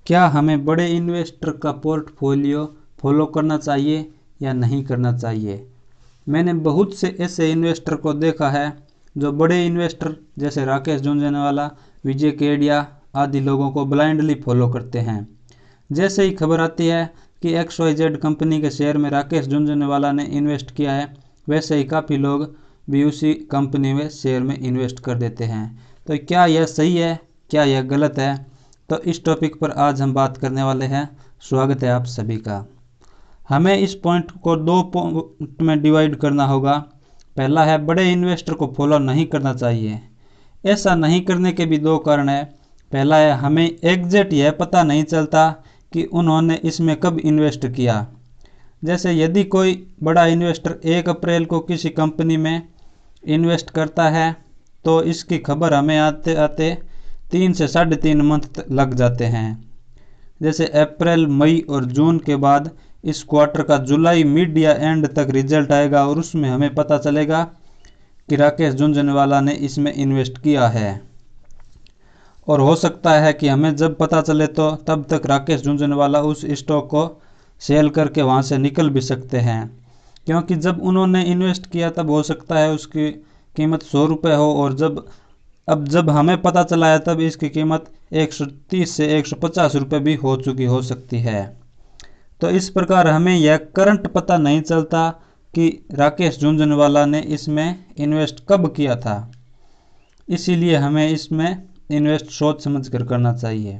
क्या हमें बड़े इन्वेस्टर का पोर्टफोलियो फॉलो करना चाहिए या नहीं करना चाहिए? मैंने बहुत से ऐसे इन्वेस्टर को देखा है जो बड़े इन्वेस्टर जैसे राकेश झुनझुनवाला, विजय केडिया आदि लोगों को ब्लाइंडली फॉलो करते हैं। जैसे ही खबर आती है कि XYZ कंपनी के शेयर में राकेश झुनझुनवाला ने इन्वेस्ट किया है, वैसे ही काफ़ी लोग भी उसी कंपनी में शेयर में इन्वेस्ट कर देते हैं। तो क्या यह सही है, क्या यह गलत है? तो इस टॉपिक पर आज हम बात करने वाले हैं। स्वागत है आप सभी का। हमें इस पॉइंट को दो पॉइंट में डिवाइड करना होगा। पहला है बड़े इन्वेस्टर को फॉलो नहीं करना चाहिए। ऐसा नहीं करने के भी दो कारण है। पहला है हमें एग्जैक्ट यह पता नहीं चलता कि उन्होंने इसमें कब इन्वेस्ट किया। जैसे यदि कोई बड़ा इन्वेस्टर 1 अप्रैल को किसी कंपनी में इन्वेस्ट करता है तो इसकी खबर हमें आते आते 3 से 3.5 मंथ लग जाते हैं। जैसे अप्रैल, मई और जून के बाद इस क्वार्टर का जुलाई मिड या एंड तक रिजल्ट आएगा और उसमें हमें पता चलेगा कि राकेश झुनझुनवाला ने इसमें इन्वेस्ट किया है। और हो सकता है कि हमें जब पता चले तो तब तक राकेश झुनझुनवाला उस स्टॉक को सेल करके वहाँ से निकल भी सकते हैं, क्योंकि जब उन्होंने इन्वेस्ट किया तब हो सकता है उसकी कीमत 100 रुपये हो और जब हमें पता चला है तब इसकी कीमत 130 से 150 रुपये भी हो सकती है। तो इस प्रकार हमें यह करंट पता नहीं चलता कि राकेश झुनझुनवाला ने इसमें इन्वेस्ट कब किया था। इसीलिए हमें इसमें इन्वेस्ट सोच समझ कर करना चाहिए।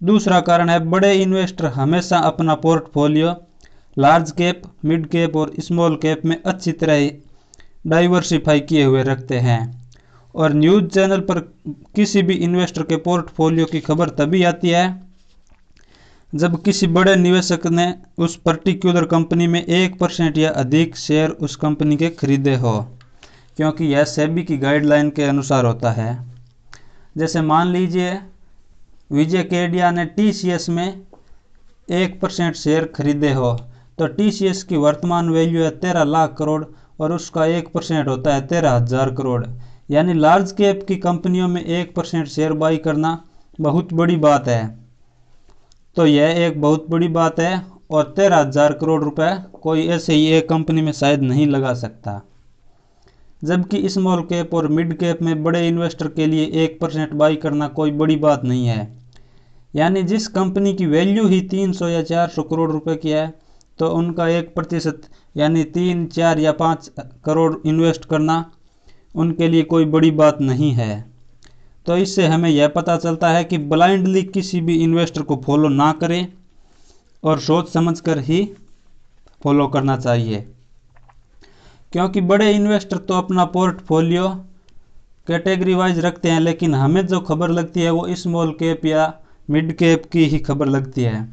दूसरा कारण है बड़े इन्वेस्टर हमेशा अपना portfolio large cap, mid cap और स्मॉल कैप में अच्छी तरह डाइवर्सिफाई किए हुए रखते हैं। और न्यूज़ चैनल पर किसी भी इन्वेस्टर के पोर्टफोलियो की खबर तभी आती है जब किसी बड़े निवेशक ने उस पर्टिकुलर कंपनी में 1% या अधिक शेयर उस कंपनी के खरीदे हो, क्योंकि यह सेबी की गाइडलाइन के अनुसार होता है। जैसे मान लीजिए विजय केडिया ने TCS में 1% शेयर खरीदे हो, तो TCS की वर्तमान वैल्यू है 13 लाख करोड़ और उसका 1% होता है 13,000 करोड़। यानी लार्ज कैप की कंपनियों में 1% शेयर बाई करना बहुत बड़ी बात है। तो यह एक बहुत बड़ी बात है और 13,000 करोड़ रुपए कोई ऐसे ही एक कंपनी में शायद नहीं लगा सकता। जबकि स्मॉल कैप और मिड कैप में बड़े इन्वेस्टर के लिए 1% बाई करना कोई बड़ी बात नहीं है। यानी जिस कंपनी की वैल्यू ही 300 या 400 करोड़ रुपए की है, तो उनका 1% यानी 3, 4 या 5 करोड़ इन्वेस्ट करना उनके लिए कोई बड़ी बात नहीं है। तो इससे हमें यह पता चलता है कि ब्लाइंडली किसी भी इन्वेस्टर को फॉलो ना करें और सोच समझकर ही फॉलो करना चाहिए, क्योंकि बड़े इन्वेस्टर तो अपना पोर्टफोलियो कैटेगरी वाइज रखते हैं, लेकिन हमें जो खबर लगती है वो स्मॉल कैप या मिड कैप की ही खबर लगती है।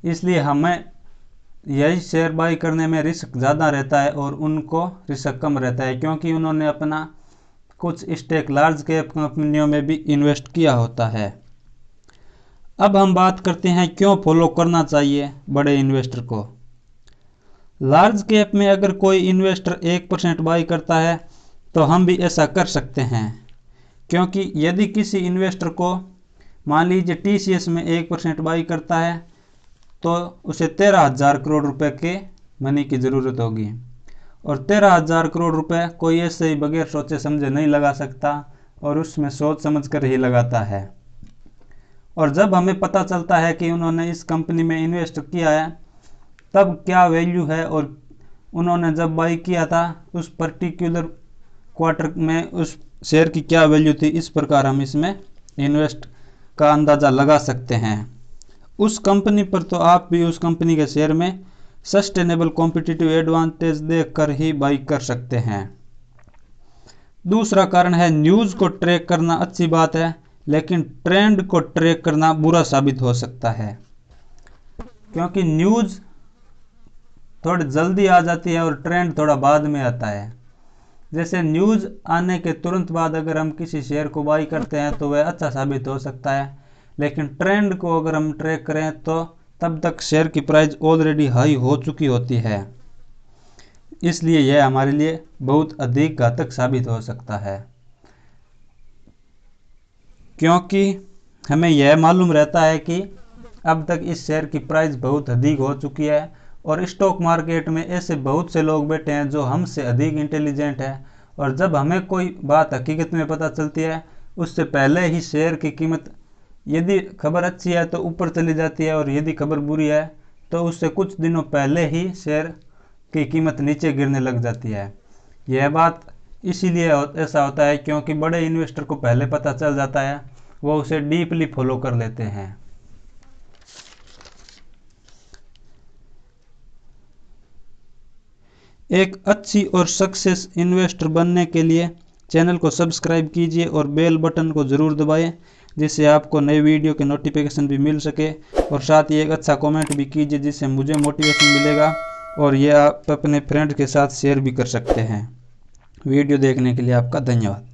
इसलिए हमें यही शेयर बाई करने में रिस्क ज़्यादा रहता है और उनको रिस्क कम रहता है, क्योंकि उन्होंने अपना कुछ स्टेक लार्ज कैप कंपनियों में भी इन्वेस्ट किया होता है। अब हम बात करते हैं क्यों फॉलो करना चाहिए बड़े इन्वेस्टर को। लार्ज कैप में अगर कोई इन्वेस्टर 1% बाई करता है तो हम भी ऐसा कर सकते हैं, क्योंकि यदि किसी इन्वेस्टर को मान लीजिए TCS में 1% बाई करता है तो उसे 13,000 करोड़ रुपए के मनी की ज़रूरत होगी और 13,000 करोड़ रुपए कोई ऐसे ही बगैर सोचे समझे नहीं लगा सकता और उसमें सोच समझ कर ही लगाता है। और जब हमें पता चलता है कि उन्होंने इस कंपनी में इन्वेस्ट किया है तब क्या वैल्यू है और उन्होंने जब बाई किया था उस पर्टिकुलर क्वार्टर में उस शेयर की क्या वैल्यू थी, इस प्रकार हम इसमें इन्वेस्ट का अंदाज़ा लगा सकते हैं। उस कंपनी पर तो आप भी उस कंपनी के शेयर में सस्टेनेबल कॉम्पिटिटिव एडवांटेज देखकर ही बाई कर सकते हैं। दूसरा कारण है न्यूज़ को ट्रैक करना अच्छी बात है, लेकिन ट्रेंड को ट्रैक करना बुरा साबित हो सकता है, क्योंकि न्यूज़ थोड़ी जल्दी आ जाती है और ट्रेंड थोड़ा बाद में आता है। जैसे न्यूज़ आने के तुरंत बाद अगर हम किसी शेयर को बाई करते हैं तो वह अच्छा साबित हो सकता है, लेकिन ट्रेंड को अगर हम ट्रैक करें तो तब तक शेयर की प्राइस ऑलरेडी हाई हो चुकी होती है। इसलिए यह हमारे लिए बहुत अधिक घातक साबित हो सकता है, क्योंकि हमें यह मालूम रहता है कि अब तक इस शेयर की प्राइस बहुत अधिक हो चुकी है और स्टॉक मार्केट में ऐसे बहुत से लोग बैठे हैं जो हमसे अधिक इंटेलिजेंट है, और जब हमें कोई बात हकीकत में पता चलती है उससे पहले ही शेयर की कीमत, यदि खबर अच्छी है तो ऊपर चली जाती है और यदि खबर बुरी है तो उससे कुछ दिनों पहले ही शेयर की कीमत नीचे गिरने लग जाती है। यह बात इसीलिए ऐसा होता है क्योंकि बड़े इन्वेस्टर को पहले पता चल जाता है, वो उसे डीपली फॉलो कर लेते हैं। एक अच्छी और सक्सेस इन्वेस्टर बनने के लिए चैनल को सब्सक्राइब कीजिए और बेल बटन को ज़रूर दबाएं, जिससे आपको नए वीडियो के नोटिफिकेशन भी मिल सके, और साथ ही एक अच्छा कमेंट भी कीजिए जिससे मुझे मोटिवेशन मिलेगा और ये आप अपने फ्रेंड के साथ शेयर भी कर सकते हैं। वीडियो देखने के लिए आपका धन्यवाद।